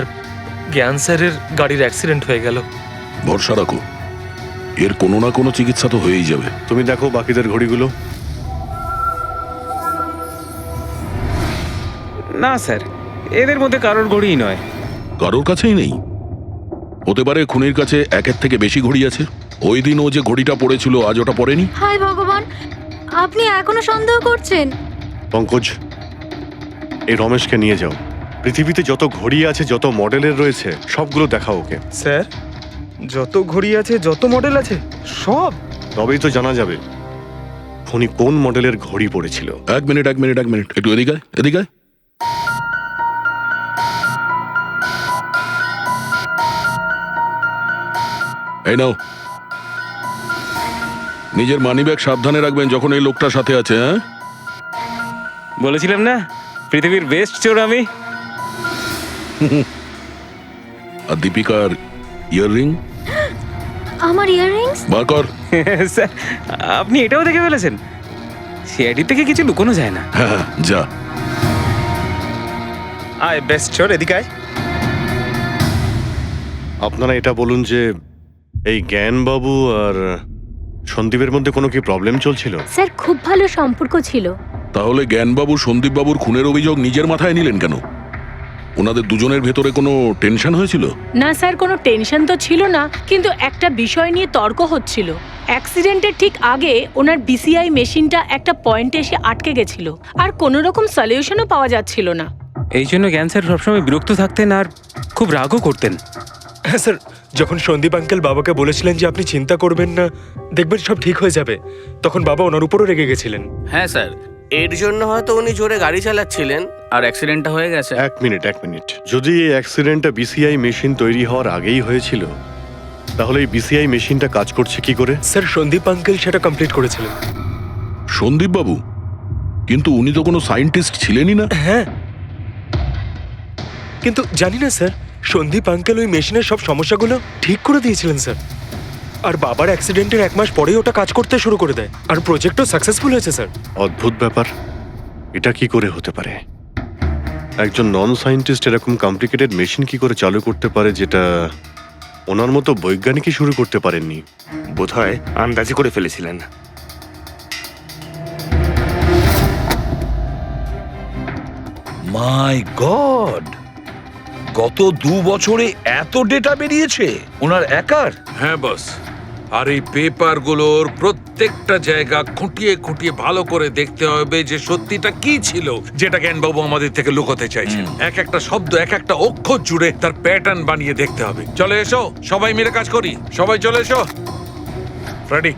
জ্ঞান স্যারের গাড়ির অ্যাক্সিডেন্ট হয়ে গেল। ভরসা রাখো, এর কোনো না কোনো চিকিৎসা তো হয়েই যাবে। তুমি দেখো বাকিদের ঘড়িগুলো। না স্যার, এদের মধ্যে কারোর ঘড়িই নয়। কারোর কাছেই নেই? হতে পারে খুনির কাছে 1-এর থেকে বেশি ঘড়ি আছে। ওই দিন ও যে ঘড়িটা পড়েছিল আজ ওটা পড়েনি। হায় ভগবান, আপনি এখনো সন্দেহ করছেন? পঙ্কজ, এই রমেশকে নিয়ে যাও। পৃথিবীতে যত ঘড়ি আছে, যত মডেলের রয়েছে, সবগুলো দেখাও ওকে। স্যার, যত ঘড়ি আছে, যত মডেল আছে, সব? তবেই তো জানা যাবে খুনি কোন মডেলের ঘড়ি পড়েছিল। এক মিনিট, একটু এদিকে আয়, এদিকে আয়। এই নাও, নিজের মানিব্যাগ সাবধানে রাখবেন যখন এই লোকটার সাথে আছে। হ্যাঁ, বলেছিলাম না পৃথিবীর বেস্ট চোর আমি। আর দীপিকার ইয়াররিং? আমার ইয়াররিংস? বার কর। স্যার, আপনি এটাও দেখে ফেলেছেন? সিআইডি থেকে কিছু লুকোনো যায় না। হ্যাঁ, যা। আয় বেস্ট চোর, এদিকে আয়। আপনারা এটা বলুন যে এই জ্ঞানবাবু আর সন্দীপের মধ্যে কোনো কি প্রবলেম চলছিল? স্যার, খুব ভালো সম্পর্ক ছিল। তাহলে জ্ঞানবাবু সন্দীপবাবুর খুনের অভিযোগ নিজের মাথায় নিলেন কেন? ওনাদের দুজনের ভেতরে কোনো টেনশন হয়েছিল? না স্যার, কোনো টেনশন তো ছিল না, কিন্তু একটা বিষয় নিয়ে তর্ক হচ্ছিল। অ্যাক্সিডেন্টের ঠিক আগে ওনার বিসিআই মেশিনটা একটা পয়েন্টে এসে আটকে গেছিল, আর কোনো রকম সলিউশনও পাওয়া যাচ্ছিল না। এই জন্য জ্ঞান স্যার সবসময় বিরক্ত থাকতেন আর খুব রাগও করতেন। হ্যাঁ স্যার, যখন সন্দীপ আঙ্কেল বাবাকে বলেছিলেন যে আপনি চিন্তা করবেন না, দেখবেন সব ঠিক হয়ে যাবে, তখন বাবা ওনার উপরও রেগে গেছিলেন। হ্যাঁ স্যার, এর জন্য হয়তো উনি জোরে গাড়ি চালাচ্ছিলেন আর অ্যাক্সিডেন্টটা হয়ে গেছে। এক মিনিট। যদি এই অ্যাক্সিডেন্টটা বিসিআই মেশিন তৈরি হওয়ার আগেই হয়েছিল, তাহলে এই বিসিআই মেশিনটা কাজ করছে কি করে? স্যার, সন্দীপ আঙ্কেল সেটা কমপ্লিট করেছিলেন। সন্দীপ বাবু? কিন্তু উনি তো কোনো সায়েন্টিস্ট ছিলেনই না। হ্যাঁ, কিন্তু জানি না স্যার, সন্দীপ আঙ্কেল ওই মেশিনের সব সমস্যাগুলো ঠিক করে দিয়েছিলেন স্যার। আর বাবার অ্যাক্সিডেন্টের 1 মাস পরেই ওটা কাজ করতে শুরু করে দেয়, আর প্রজেক্টও সাকসেসফুল হয়েছে স্যার। অদ্ভুত ব্যাপার, এটা কি করে হতে পারে? একজন নন সায়েন্টিস্ট এরকম কমপ্লিকেটেড মেশিন কি করে চালু করতে পারে, যেটা ওনার মতো বৈজ্ঞানিকই শুরু করতে পারেননি? বোধহয় আন্দাজি করে ফেলেছিলেন। মাই গড, গত 2 বছরে এত ডেটা বেরিয়েছে ওনার একার? হ্যাঁ বস, আর এই পেপারগুলোর প্রত্যেকটা জায়গা খুঁটিয়ে খুঁটিয়ে ভালো করে দেখতে হবে যে সত্যিটা কি ছিল যেটা জ্ঞানবাবু আমাদের থেকে লুকোতে চাইছেন। এক একটা শব্দ, এক একটা অক্ষর জুড়ে তার প্যাটার্ন বানিয়ে দেখতে হবে। চলে এসো, সবাই মিলে কাজ করি। সবাই চলে এসো। রেডি?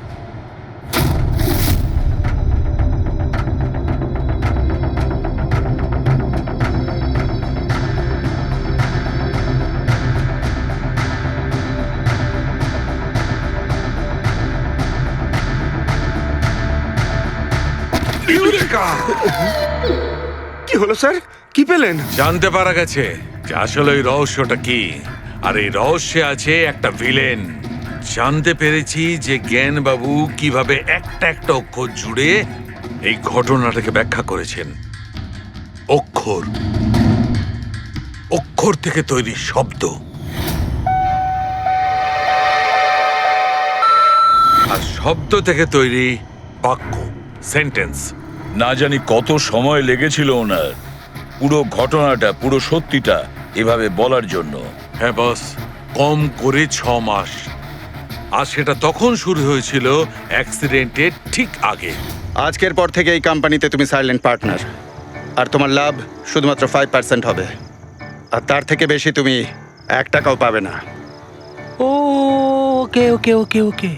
কি হলো স্যার, কি পেলেন? জানতে পারা গেছে যে আসলে ওই রহস্যটা কি, আর এই রহস্যে আছে একটা ভিলেন। জানতে পেরেছি যে জ্ঞানবাবু কিভাবে একটা একটা অক্ষর জুড়ে এই ঘটনাটাকে ব্যাখ্যা করেছেন। অক্ষর, অক্ষর থেকে তৈরি শব্দ, আর শব্দ থেকে তৈরি বাক্য, সেন্টেন্স। না জানি কত সময় লেগেছিল ওনার পুরো ঘটনাটা, পুরো সত্যিটা এভাবে বলার জন্য। হ্যাঁ বস, কম করে 6 মাস। আর সেটা তখন শুরু হয়েছিল অ্যাক্সিডেন্টের ঠিক আগে। আজকের পর থেকে এই কোম্পানিতে তুমি সাইলেন্ট পার্টনার, আর তোমার লাভ শুধুমাত্র 5% হবে, আর তার থেকে বেশি তুমি 1 টাকাও পাবে না। ও ওকে ওকে ওকে ওকে,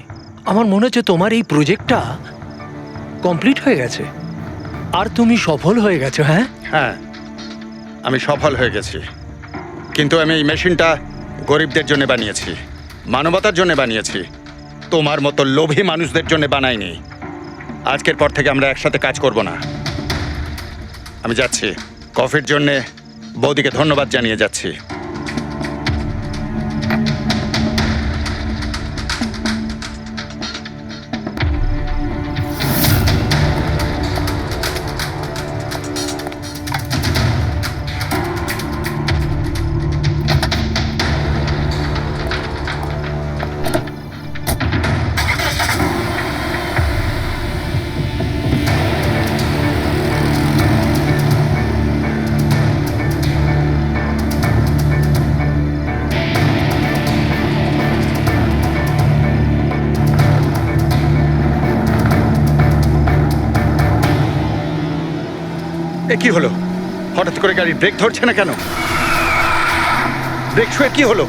আমার মনে হচ্ছে তোমার এই প্রজেক্টটা কমপ্লিট হয়ে গেছে আর তুমি সফল হয়ে গেছো। হ্যাঁ হ্যাঁ, আমি সফল হয়ে গেছি, কিন্তু আমি এই মেশিনটা গরিবদের জন্য বানিয়েছি, মানবতার জন্য বানিয়েছি, তোমার মতো লোভী মানুষদের জন্য বানাইনি। আজকের পর থেকে আমরা একসাথে কাজ করব না। আমি যাচ্ছি, কফির জন্য বৌদিকে ধন্যবাদ জানিয়ে যাচ্ছি। এ কি হলো? হঠাৎ করে গাড়ির ব্রেক ধরছে না কেন? ব্রেক ছুঁয়ে কি হলো?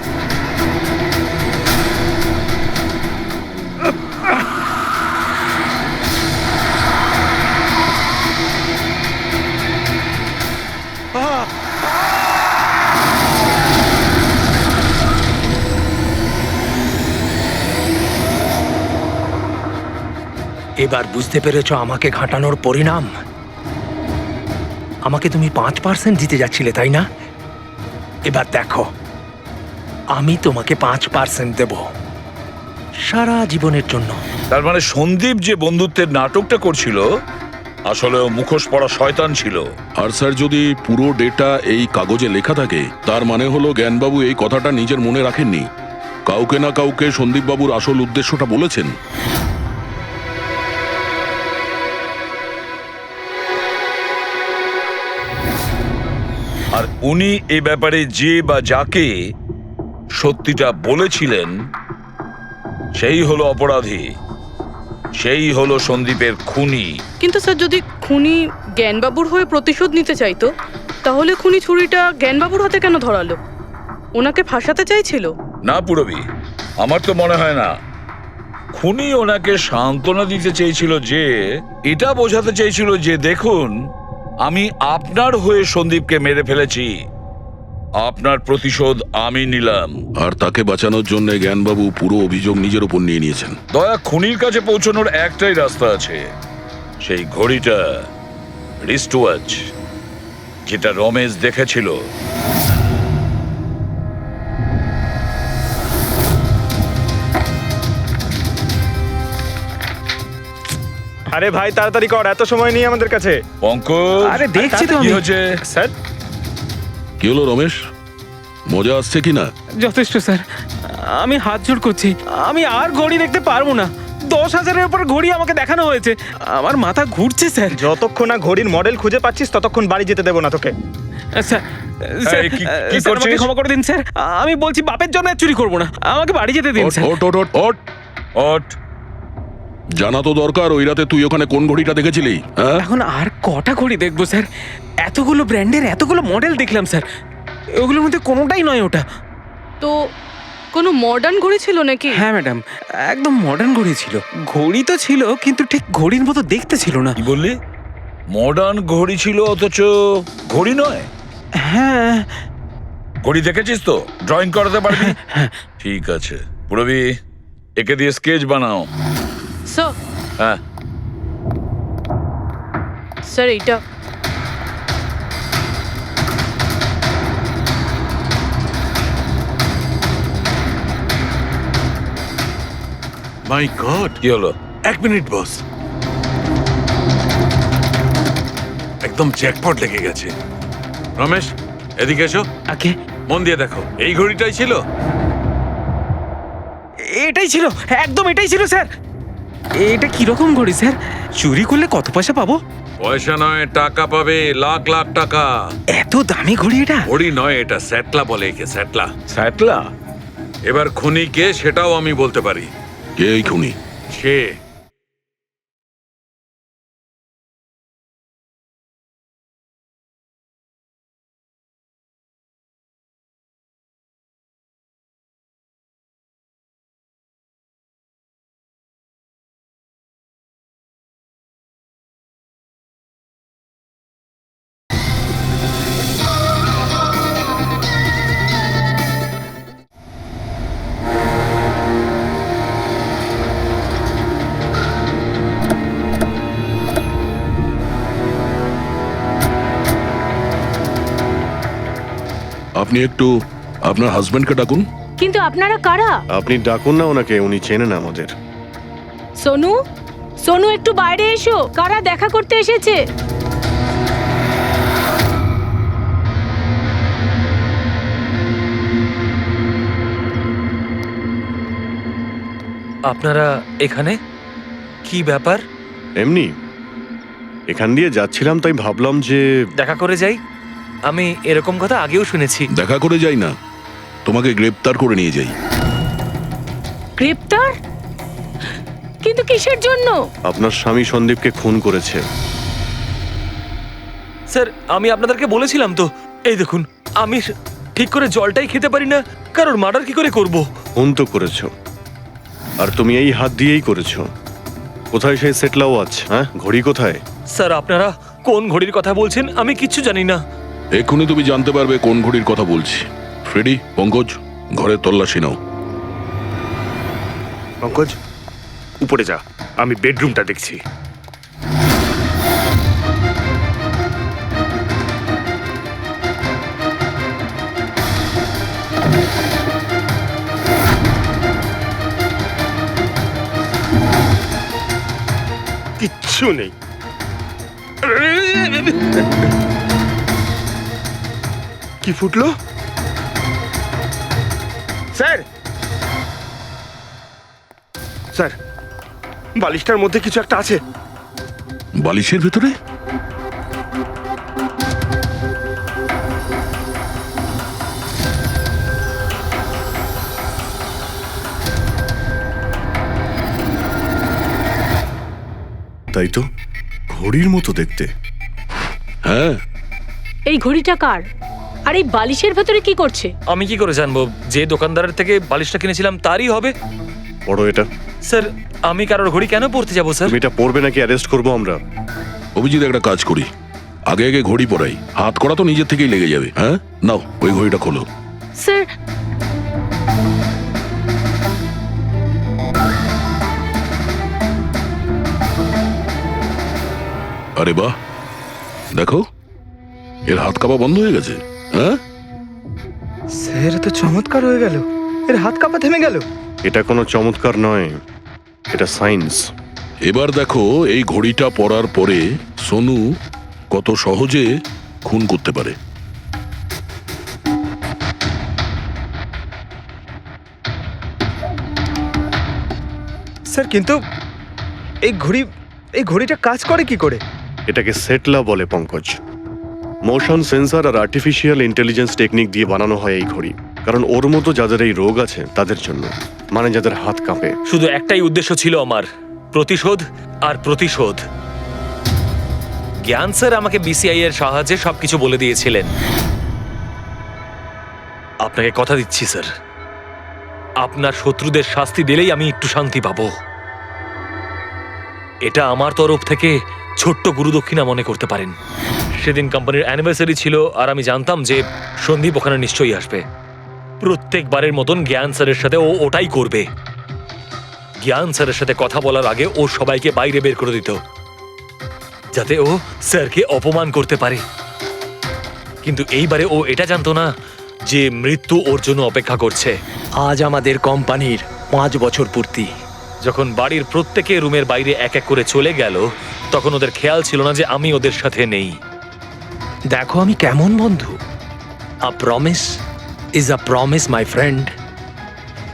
এবার বুঝতে পেরেছো আমাকে ঘাঁটানোর পরিণাম? আমাকে তুমি 5% দিতে যাচ্ছিলে, তাই না? এবার দেখো, আমি তোমাকে 5% দেব সারা জীবনের জন্য। তার মানে সন্দীপ যে বন্ধুত্বের নাটকটা করছিল আসলে ও মুখোশ পরা শয়তান ছিল। আর স্যার, যদি পুরো ডেটা এই কাগজে লেখা থাকে তার মানে হলো জ্ঞানবাবু এই কথাটা নিজের মনে রাখেননি, কাউকে না কাউকে সন্দীপবাবুর আসল উদ্দেশ্যটা বলেছেন। আর উনি এ ব্যাপারে যে বা যাকে সত্যিটা বলেছিলেন সেই হলো অপরাধী, সেই হলো সন্দীপের খুনি। কিন্তু স্যার, যদি খুনি জ্ঞানবাবুর হয়ে প্রতিশোধ নিতে চাইতো, তাহলে খুনি ছুরিটা জ্ঞানবাবুর হাতে কেন ধরালো? ওনাকে ফাঁসাতে চাইছিল? না পুরবি, আমার তো মনে হয় না। খুনি ওনাকে সান্ত্বনা দিতে চেয়েছিল, যে এটা বোঝাতে চেয়েছিল যে দেখুন, আমি আপনার হয়ে সন্দীপকে মেরে ফেলেছি, আপনার প্রতিশোধ আমি নিলাম। আর তাকে বাঁচানোর জন্য জ্ঞানবাবু পুরো অভিযোগ নিজের উপর নিয়ে নিয়েছেন। দয়া, খুনির কাছে পৌঁছানোর একটাই রাস্তা আছে, সেই ঘড়িটা, রিস্ট ওয়াচ, যেটা রমেশ দেখেছিল। আরে ভাই তাড়াতাড়ি কর, এত সময় নেই আমাদের কাছে। পঙ্কজ, আরে দেখছি তো কি আমি। হচ্ছে? স্যার কি হলো রমেশ, মজা আসছে কি না? যথেষ্ট স্যার, আমি হাত জোড় করছি, আমি আর ঘড়ি দেখতে পারবো না। 10,000-এর উপর ঘড়ি আমাকে দেখানো হয়েছে, আমার মাথা ঘুরছে স্যার। যতক্ষণ না ঘড়ির মডেল খুঁজে পাচ্ছিস ততক্ষণ বাড়ি যেতে দেবো না তোকে। স্যার, স্যার, এই, কি স্যার, আমাকে করছিস? ক্ষমা করে দিন স্যার, আমি বলছি বাপের জন্য আর চুরি করবো না, আমাকে বাড়ি যেতে দিন ওঠ, স্যার। ওঠ, ওঠ, ওঠ, ওঠ। ওঠ। জানা তো দরকার ওই রাতে তুই ওখানে কোন ঘড়িটা দেখেছিলি, হ্যাঁ? এখন আর কটা ঘড়ি দেখবো স্যার? এতগুলো ব্র্যান্ডের এতগুলো মডেল দেখলাম স্যার, ওগুলোর মধ্যে কোনোটাই নয় ওটা। তো কোনো মডার্ন ঘড়ি ছিল নাকি? হ্যাঁ ম্যাডাম, একদম মডার্ন ঘড়ি ছিল। ঘড়ি তো ছিল কিন্তু ঠিক ঘড়ির মতো দেখতে ছিল না। কি বললি? মডার্ন ঘড়ি ছিল অথচ ঘড়ি নয়? হ্যাঁ। ঘড়ি দেখেছিস তো? ড্রয়িং করাতে পারবি? ঠিক আছে, পুরবি একে দিয়ে স্কেচ বানাও। স্যার, হ্যাঁ, স্যার এইটা মাই গড, কি হলো? 1 মিনিট বস, একদম জ্যাকপট লেগে গেছে। রমেশ, এদিকে এসো। ওকে। মন দিয়ে দেখো, এই ঘড়িটাই ছিল। এটাই ছিল, একদম এটাই ছিল স্যার। এটা কিরকম ঘড়ি স্যার? চুরি করলে কত পয়সা পাবো? পয়সা নয়, টাকা পাবে, লাখ লাখ টাকা। এত দামি ঘড়ি এটা? ঘড়ি নয়, এটা স্যাটলা বলে একে, স্যাটলা। স্যাটলা? এবার খুনি কে সেটাও আমি বলতে পারি। কে এই খুনি? সে আপনি একটু আপনার হাজবেন্ডকে ডাকুন। কিন্তু আপনারা কারা? আপনি ডাকুন না ওনাকে, উনি চেনেন আমাদের। সোনু, সোনু একটু বাইরে এসো, কারা দেখা করতে এসেছে? আপনারা এখানে? কি ব্যাপার? এমনি এখান দিয়ে যাচ্ছিলাম, তাই ভাবলাম যে দেখা করে যাই। আমি এরকম কথা আগেও শুনেছি। দেখা করে যাই না, তোমাকে গ্রেপ্তার করে নিয়ে যাই। গ্রেপ্তার? কিন্তু কিসের জন্য? আপনার স্বামী সন্দীপকে খুন করেছে। স্যার, আমি আপনাদেরকে বলেছিলাম তো, এই দেখুন, আমি ঠিক করে জলটাই খেতে পারি না, কারোর মার্ডার কি করে করব? খুন তো করেছো, আর তুমি এই হাত দিয়েই করেছো। কোথায় সেই সেটলা ওয়াচ? হ্যাঁ, ঘড়ি কোথায়? স্যার, আপনারা কোন ঘড়ির কথা বলছেন আমি কিচ্ছু জানি না। এক্ষুনি তুমি জানতে পারবে কোন ঘড়ির কথা বলছি। ফ্রেডি, পঙ্কজ, ঘরের তল্লাশি নাও। পঙ্কজ, উপরে যা, আমি বেডরুমটা দেখছি। কিচ্ছু নেই। কি ফুটলো? স্যার, স্যার, বালিশটার মধ্যে কিছু একটা আছে। বালিশের ভেতরে? তাই তো, ঘড়ির মতো দেখতে। হ্যাঁ। এই ঘড়িটা কার? আর এই বালিশের ভেতরে কি করছে? আমি কি করে জানবো? যে দোকানদারের থেকে বালিশটা কিনেছিলাম তারই হবে। পড়ো এটা। স্যার, আমি কারোর ঘড়ি কেন পড়তে যাবো স্যার? তুমি এটা পড়বে নাকি অ্যারেস্ট করবো আমরা? অভিজিৎ, একটা কাজ করি, আগে আগে ঘড়ি পরাই, হাত করা তো নিজের থেকেই লেগে যাবে। হ্যাঁ, নাও ওই ঘড়িটা খোলো। স্যার, আরে বাহ, দেখো এর হাত কাঁপা বন্ধ হয়ে গেছে। হ্যাঁ স্যার, তো চমৎকার হয়ে গেল, এর হাত কাঁপা থেমে গেল। এটা কোনো চমৎকার নয়, এটা সায়েন্স। এবার দেখো এই ঘড়িটা পরার পরে সোনু কত সহজে খুন করতে পারে। স্যার কিন্তু এই ঘড়িটা কাজ করে কি করে? এটাকে সেটলা বলে পঙ্কজ। মোশন সেন্সর আর আর্টিফিশিয়াল ইন্টেলিজেন্স টেকনিক দিয়ে বানানো হয় এই ঘড়ি, কারণ ওর মতো যাদের এই রোগ আছে তাদের জন্য, মানে যাদের হাত কাঁপে। শুধু একটাই উদ্দেশ্য ছিল আমার, প্রতিশোধ আর প্রতিশোধ। জ্ঞান স্যার আমাকে বিসিআই এর সাহায্যে সবকিছু বলে দিয়েছিলেন। আপনাকে কথা দিচ্ছি স্যার, আপনার শত্রুদের শাস্তি দিলেই আমি একটু শান্তি পাবো। এটা আমার তরফ থেকে ছোট্ট গুরুদক্ষিণা মনে করতে পারেন। সেদিন কোম্পানির অ্যানিভার্সারি ছিল আর আমি জানতাম যে সন্দীপ ওখানে নিশ্চয়ই আসবে। প্রত্যেকবারের মতন জ্ঞান স্যারের সাথে ও ওটাই করবে। জ্ঞান স্যারের সাথে কথা বলার আগে ও সবাইকে বাইরে বের করে দিত, যাতে ও স্যারকে অপমান করতে পারে। কিন্তু এইবারে ও এটা জানতো না যে মৃত্যু ওর জন্য অপেক্ষা করছে। আজ আমাদের কোম্পানির 5 বছর পূর্তি। যখন বাড়ির প্রত্যেকে রুমের বাইরে এক এক করে চলে গেল, তখন ওদের খেয়াল ছিল না যে আমি ওদের সাথে নেই। দেখো আমি কেমন বন্ধু। A promise is a promise my friend,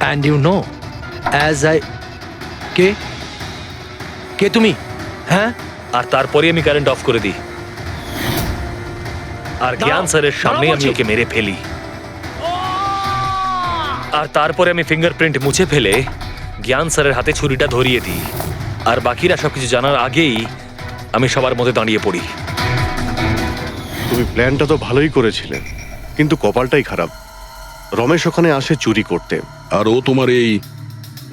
and you know as I কে কে তুমি? হ্যাঁ, আর তারপরে আমি কারেন্ট অফ করে দিই আর জ্ঞান স্যারের সামনে আমি ওকে মেরে ফেলি। আর তারপরে আমি ফিঙ্গারপ্রিন্ট মুছে ফেলে জ্ঞান স্যারের হাতে ছুরিটা ধরিয়ে দিই। আর বাকিরা সবকিছু জানার আগেই আমি সবার মধ্যে দাঁড়িয়ে পড়ি। তুমি প্ল্যানটা তো ভালোই করেছিলে, কিন্তু কপালটাই খারাপ। রমেশ ওখানে আসে চুরি করতে, আর ও তোমার এই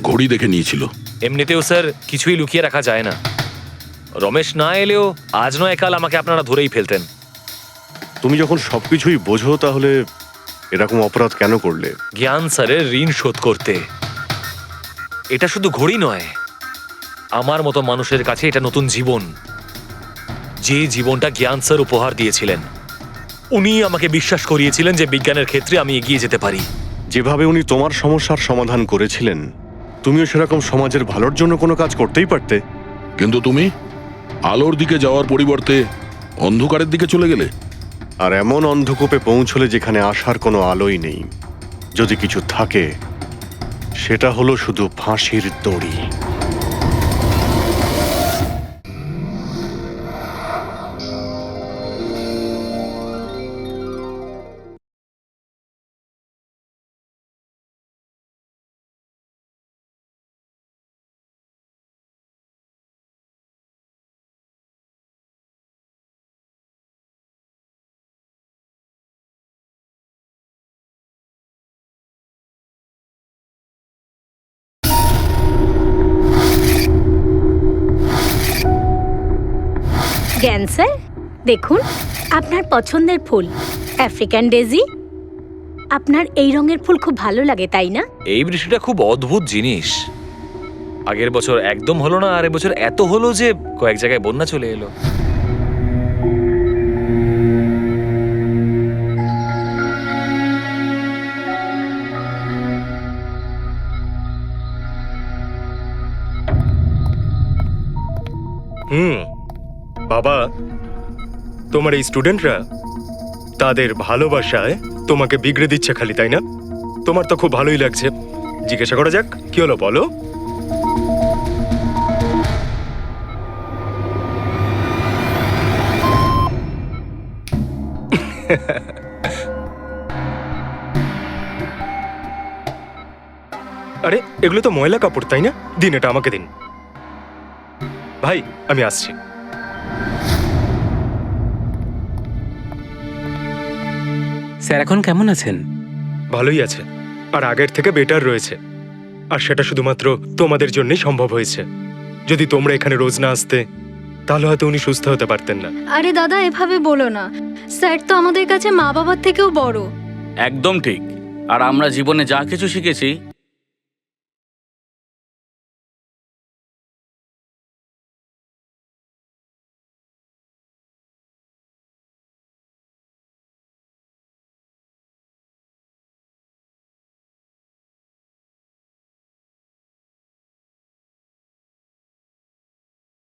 ঘড়ি দেখে নিয়েছিল। এমনিতেও স্যার কিছুই লুকিয়ে রাখা যায় না। রমেশ না এলেও আজ নয় কাল আমাকে আপনারা ধরেই ফেলতেন। তুমি যখন সবকিছুই বোঝো তাহলে এরকম অপরাধ কেন করলে? জ্ঞান স্যারের ঋণ শোধ করতে। এটা শুধু ঘড়ি নয়, আমার মতো মানুষের কাছে এটা নতুন জীবন, যে জীবনটা জ্ঞান স্যার উপহার দিয়েছিলেন। উনি আমাকে বিশ্বাস করিয়েছিলেন যে বিজ্ঞানের ক্ষেত্রে আমি এগিয়ে যেতে পারি। যেভাবে উনি তোমার সমস্যার সমাধান করেছিলেন, তুমিও সেরকম সমাজের ভালোর জন্য কোনো কাজ করতেই পারতে। কিন্তু তুমি আলোর দিকে যাওয়ার পরিবর্তে অন্ধকারের দিকে চলে গেলে। আর এমন অন্ধকূপে পৌঁছলে যেখানে আসার কোনো আলোই নেই। যদি কিছু থাকে সেটা হলো শুধু ফাঁসির দড়ি। জ্ঞান স্যার, দেখুন আপনার পছন্দের ফুল আফ্রিকান ডেজি। আপনার এই রঙের ফুল খুব ভালো লাগে, তাই না? এই বৃষ্টিটা খুব অদ্ভুত জিনিস। আগের বছর একদম হলো না, আর এবছর এত হলো যে কয়েক জায়গায় বন্যা চলে এলো। বাবা, তোমার এই স্টুডেন্টরা তাদের ভালোবাসায় তোমাকে বিগড়ে দিচ্ছে খালি, তাই না? তোমার তো খুব ভালোই লাগছে। জিজ্ঞাসা করা যাক কি হলো, বলো। আরে এগুলো তো ময়লা কাপড়, তাই না? দিন, এটা আমাকে দিন। ভাই আমি আসছি। স্যার এখন কেমন আছেন? ভালোই আছে, আর আগের থেকে বেটার রয়েছে। আর সেটা শুধুমাত্র তোমাদের জন্যই সম্ভব হয়েছে। যদি তোমরা এখানে রোজ না আসতে তাহলে হয়তো উনি সুস্থ হতে পারতেন না। আরে দাদা, এভাবে বলো না। স্যার তো আমাদের কাছে মা বাবার থেকেও বড়। একদম ঠিক। আর আমরা জীবনে যা কিছু শিখেছি